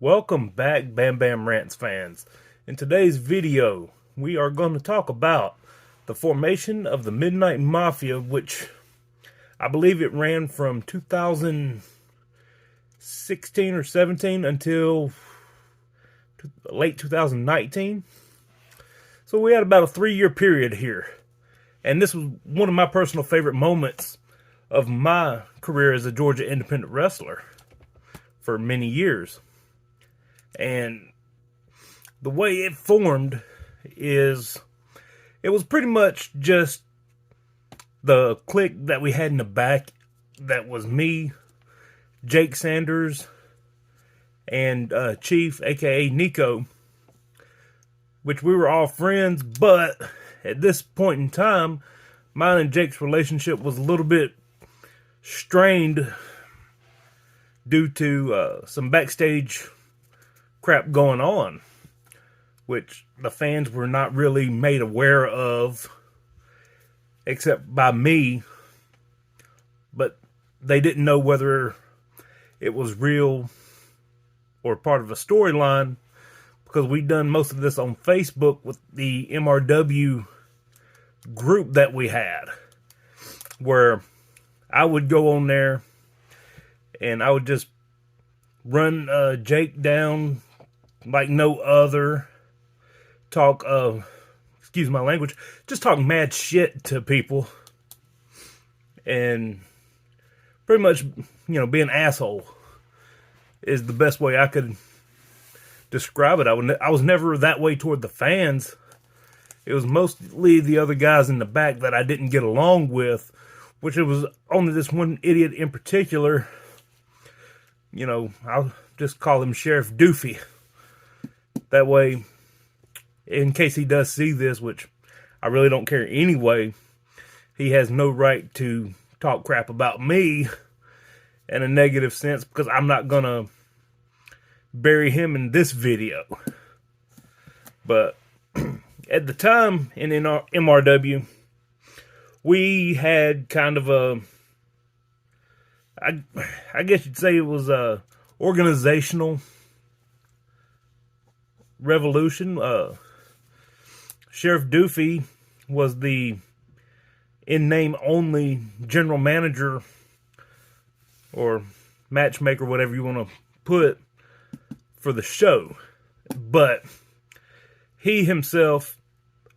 Welcome back, Bam Bam Rants fans. In today's video, we are going to talk about the formation of the Midnight Mafia, which I believe it ran from 2016 or 17 until late 2019. So we had about a 3-year period here. And this was one of my personal favorite moments of my career as a Georgia independent wrestler for many years. And the way it formed is, it was pretty much just the clique that we had in the back. That was me, Jake Sanders, and Chief, aka Nico, which we were all friends, but at this point in time, mine and Jake's relationship was a little bit strained due to some backstage crap going on, which the fans were not really made aware of, except by me, but they didn't know whether it was real or part of a storyline, because we'd done most of this on Facebook with the MRW group that we had, where I would go on there and I would just run Jake down like no other, talk, excuse my language, just talk mad shit to people, and pretty much, be an asshole is the best way I could describe it. I was never that way toward the fans. It was mostly the other guys in the back that I didn't get along with, which it was only this one idiot in particular. I'll just call him Sheriff Doofy. That way, in case he does see this, which I really don't care anyway, he has no right to talk crap about me in a negative sense, because I'm not gonna bury him in this video. But at the time in our MRW, we had kind of a, I guess you'd say it was a organizational revolution. Sheriff Doofy was the in name only general manager or matchmaker, whatever you want to put, for the show. But he himself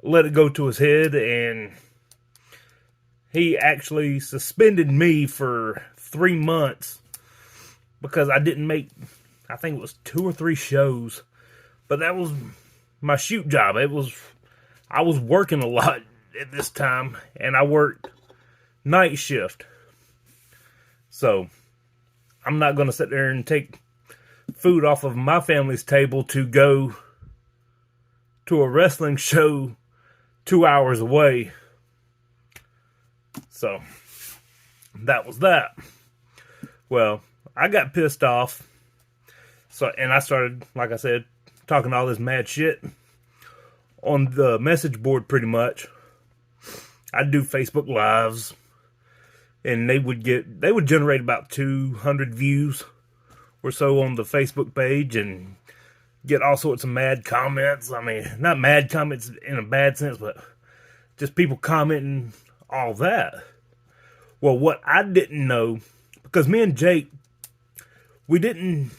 let it go to his head, and he actually suspended me for 3 months because I didn't make, I think it was 2 or 3 shows. But that was my shoot job. I was working a lot at this time, and I worked night shift. So I'm not going to sit there and take food off of my family's table to go to a wrestling show 2 hours away. So that was that. Well, I got pissed off. And I started, like I said, talking all this mad shit on the message board pretty much. I'd do Facebook Lives, and they would generate about 200 views or so on the Facebook page, and get all sorts of mad comments. I mean, not mad comments in a bad sense, but just people commenting all that. Well, what I didn't know, because me and Jake, we didn't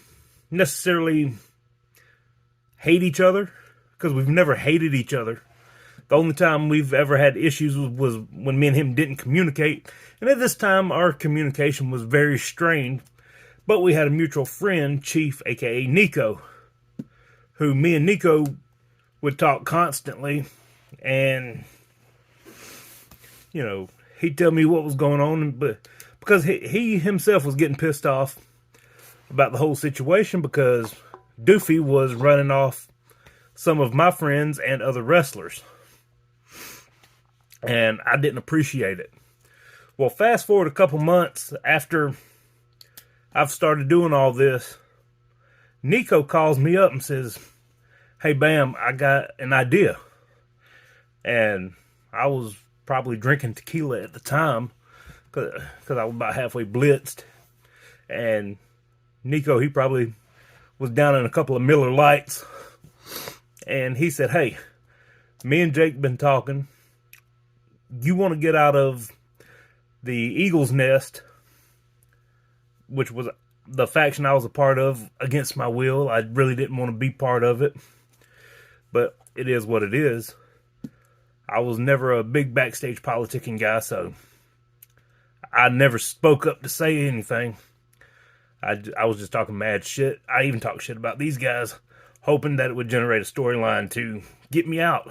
necessarily hate each other, because we've never hated each other. The only time we've ever had issues was when me and him didn't communicate, and at this time our communication was very strained. But we had a mutual friend, Chief, aka Nico, who me and Nico would talk constantly, and he'd tell me what was going on, but because he himself was getting pissed off about the whole situation, because Doofy was running off some of my friends and other wrestlers, and I didn't appreciate it. Well, fast forward a couple months after I've started doing all this, Nico calls me up and says, "Hey Bam, I got an idea." And I was probably drinking tequila at the time, because I was about halfway blitzed, and Nico, he probably was down in a couple of Miller Lights, and he said, hey, me and Jake been talking. You want to get out of the Eagle's Nest, which was the faction I was a part of against my will. I really didn't want to be part of it, but it is what it is. I was never a big backstage politicking guy, so I never spoke up to say anything. I was just talking mad shit. I even talked shit about these guys, hoping that it would generate a storyline to get me out,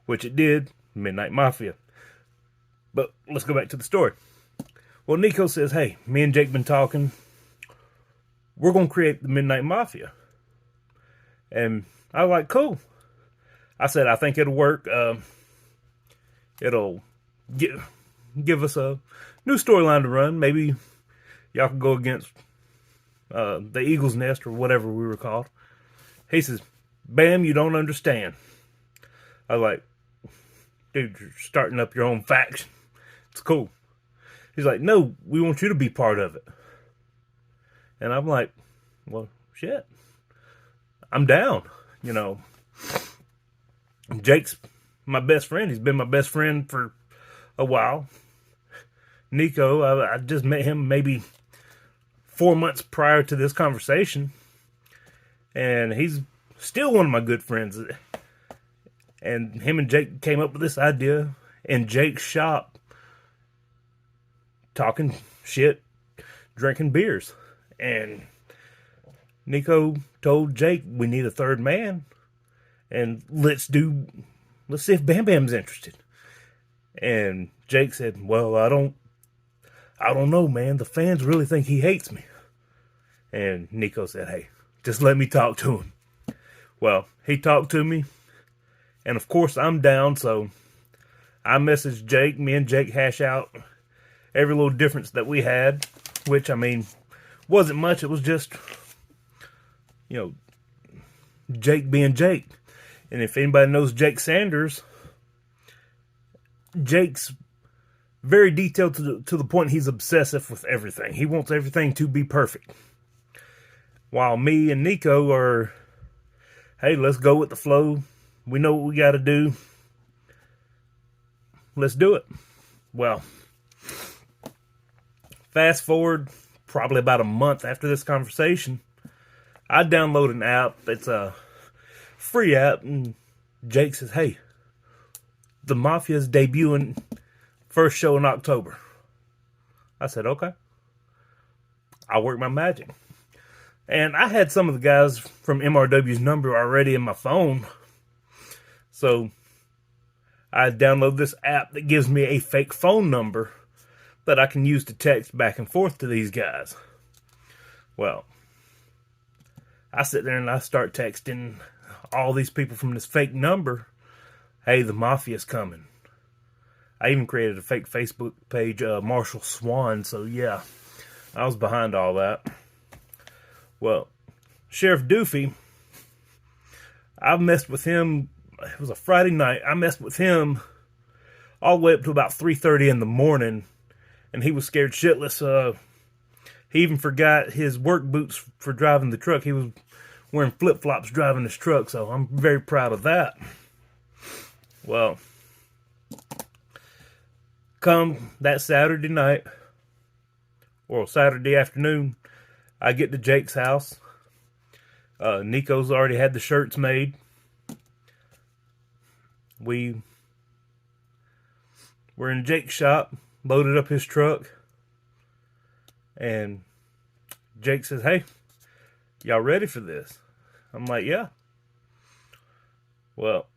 which it did, Midnight Mafia. But let's go back to the story. Well, Nico says, hey, me and Jake been talking. We're going to create the Midnight Mafia. And I was like, cool. I said, I think it'll work. It'll give us a new storyline to run. Maybe y'all can go against the Eagle's Nest or whatever we were called. He says, Bam, you don't understand. I was like, dude, you're starting up your own faction. It's cool. He's like, no, we want you to be part of it. And I'm like, well, shit. I'm down. You know, Jake's my best friend. He's been my best friend for a while. Nico, I just met him maybe 4 months prior to this conversation, and he's still one of my good friends. And him and Jake came up with this idea in Jake's shop, talking shit, drinking beers. And Nico told Jake, we need a third man, and let's see if Bam Bam's interested. And Jake said, well, I don't know, man. The fans really think he hates me. And Nico said, hey, just let me talk to him. Well, he talked to me, and of course I'm down, so I messaged Jake. Me and Jake hash out every little difference that we had, which, I mean, wasn't much. It was just, you know, Jake being Jake. And if anybody knows Jake Sanders, Jake's very detailed to the point he's obsessive with everything. He wants everything to be perfect. While me and Nico are, hey, let's go with the flow. We know what we got to do. Let's do it. Well, fast forward probably about a month after this conversation, I download an app. It's a free app, and Jake says, hey, the Mafia's debuting first show in October. I said, okay. I'll work my magic. And I had some of the guys from MRW's number already in my phone. So I download this app that gives me a fake phone number that I can use to text back and forth to these guys. Well, I sit there and I start texting all these people from this fake number. Hey, the Mafia's coming. I even created a fake Facebook page, Marshall Swan. So yeah, I was behind all that. Well, Sheriff Doofy, I messed with him. It was a Friday night. I messed with him all the way up to about 3:30 in the morning, and he was scared shitless. He even forgot his work boots for driving the truck. He was wearing flip-flops driving his truck, so I'm very proud of that. Well, come that Saturday night, or Saturday afternoon, I get to Jake's house. Nico's already had the shirts made. We were in Jake's shop, loaded up his truck, and Jake says, hey, y'all ready for this? I'm like, yeah. Well,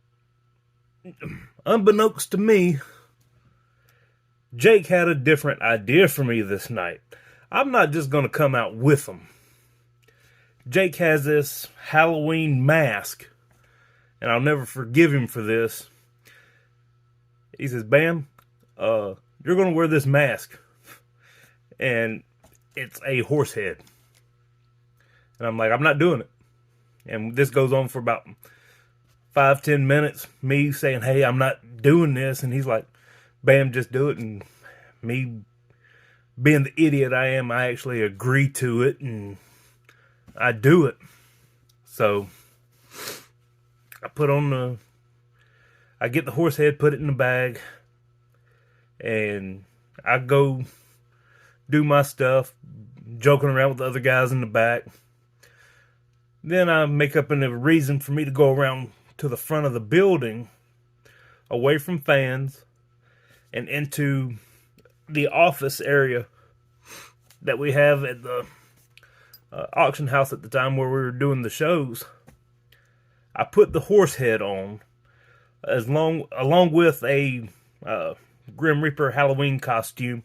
unbeknownst to me, Jake had a different idea for me this night. I'm not just going to come out with him. Jake has this Halloween mask, and I'll never forgive him for this. He says, Bam, you're going to wear this mask, and it's a horse head. And I'm like, I'm not doing it. And this goes on for about 5-10 minutes, me saying, hey, I'm not doing this, and he's like, Bam, just do it. And me being the idiot I am, I actually agree to it, and I do it. So I get the horse head, put it in the bag, and I go do my stuff, joking around with the other guys in the back. Then I make up a reason for me to go around to the front of the building, away from fans, and into the office area that we have at the auction house at the time where we were doing the shows. I put the horse head on, along with a Grim Reaper Halloween costume,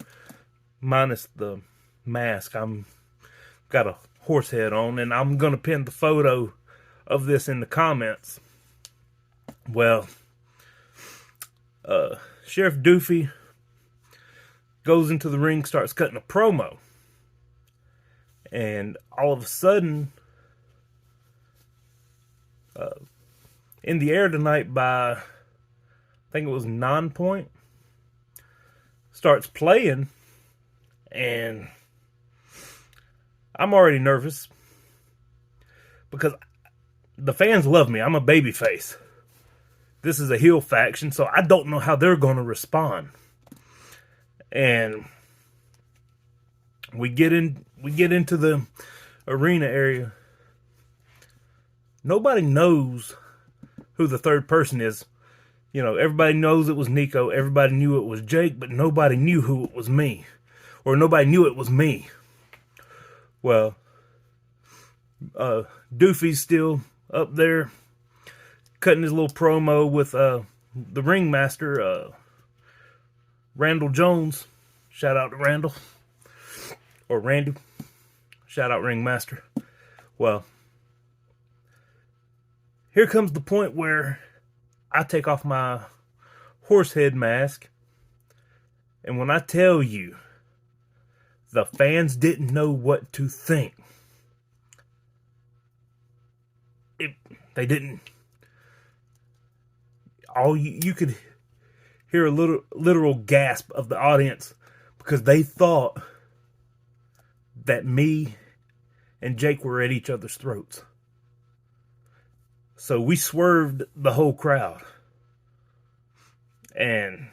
minus the mask. I'm got a horse head on, and I'm gonna pin the photo of this in the comments. Well, Sheriff Doofy goes into the ring, starts cutting a promo, and all of a sudden, in the air tonight by, I think it was 9 Point, starts playing, and I'm already nervous because the fans love me. I'm a babyface. This is a heel faction, so I don't know how they're going to respond. And we get into the arena area. Nobody knows who the third person is. You know, everybody knows it was Nico. Everybody knew it was Jake, but nobody knew who it was me. Or nobody knew it was me. Well, Doofy's still up there cutting his little promo with the ringmaster, Randall Jones. Shout out to Randall. Or Randy. Shout out ringmaster. Well, here comes the point where I take off my horse head mask. And when I tell you, the fans didn't know what to think. They didn't. You could hear a literal gasp of the audience because they thought that me and Jake were at each other's throats. So we swerved the whole crowd. And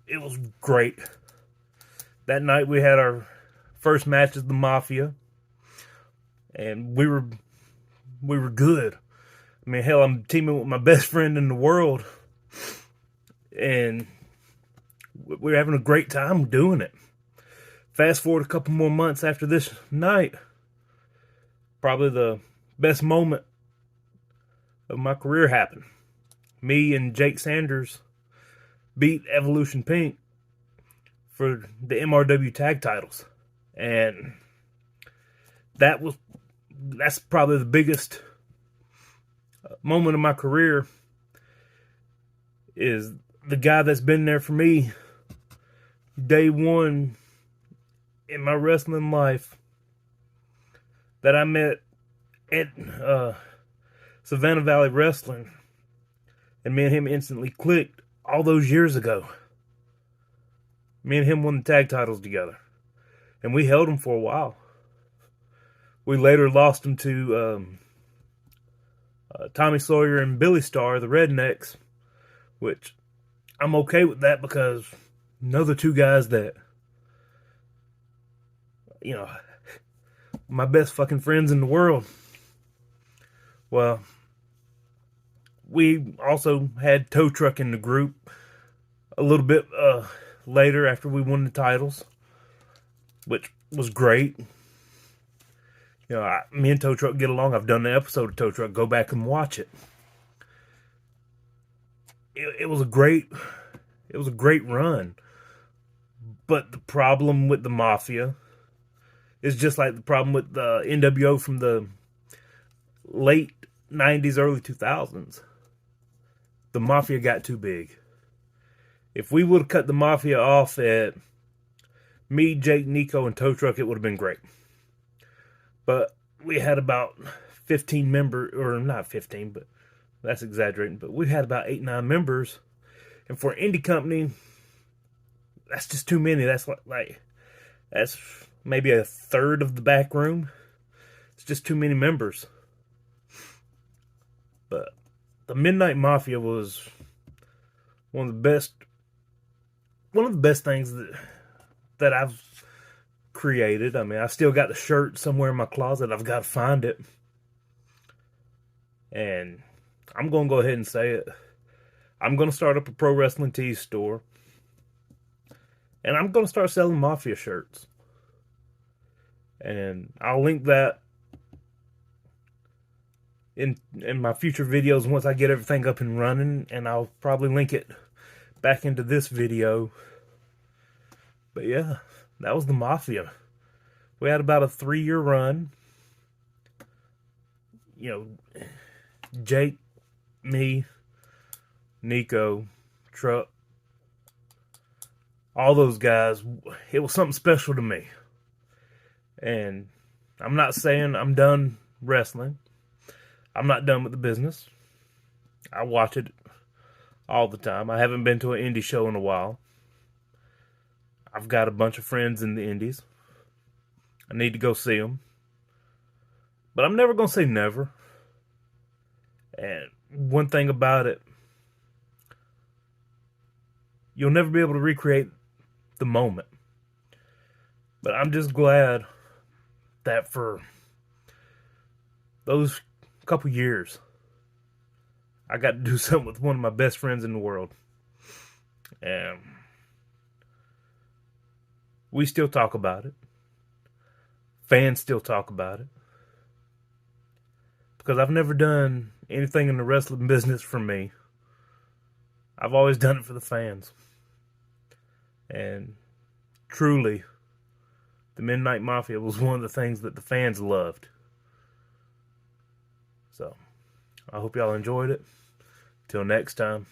it was great. That night we had our first match as the Mafia. And we were good. I mean, hell, I'm teaming with my best friend in the world. And we were having a great time doing it. Fast forward a couple more months after this night. Probably the best moment of my career happened. Me and Jake Sanders beat Evolution Pink for the MRW tag titles. And that's probably the biggest moment of my career. Is the guy that's been there for me day one in my wrestling life that I met at Savannah Valley Wrestling, and me and him instantly clicked all those years ago. Me and him won the tag titles together, and we held them for a while. We later lost them to Tommy Sawyer and Billy Starr, the Rednecks, which I'm okay with that because another two guys that, you know, my best fucking friends in the world. Well, we also had Tow Truck in the group a little bit later after we won the titles, which was great. You know, me and Tow Truck get along. I've done an episode of Tow Truck. Go back and watch it. It was a great run. But the problem with the Mafia is just like the problem with the NWO from the late 90s, early 2000s. The Mafia got too big. If we would have cut the Mafia off at me, Jake, Nico, and Tow Truck, it would have been great. But we had about 15 members, or not 15, but that's exaggerating, but we had about 8-9 members. And for an indie company, that's just too many. That's like that's maybe a third of the back room. It's just too many members. But the Midnight Mafia was one of the best things that I've created. I mean, I still got the shirt somewhere in my closet. I've got to find it. And I'm going to go ahead and say it. I'm going to start up a pro wrestling tees store. And I'm going to start selling Mafia shirts. And I'll link that in my future videos once I get everything up and running. And I'll probably link it back into this video. But yeah, that was the Mafia. We had about a 3-year run. You know, Jake, me, Nico, Truck, all those guys, it was something special to me. And I'm not saying I'm done wrestling. I'm not done with the business. I watch it all the time. I haven't been to an indie show in a while. I've got a bunch of friends in the indies. I need to go see them. But I'm never going to say never. And one thing about it, you'll never be able to recreate the moment. But I'm just glad that for those couple years, I got to do something with one of my best friends in the world. And we still talk about it. Fans still talk about it. Because I've never done anything in the wrestling business for me. I've always done it for the fans. And truly, the Midnight Mafia was one of the things that the fans loved. So, I hope y'all enjoyed it. Till next time.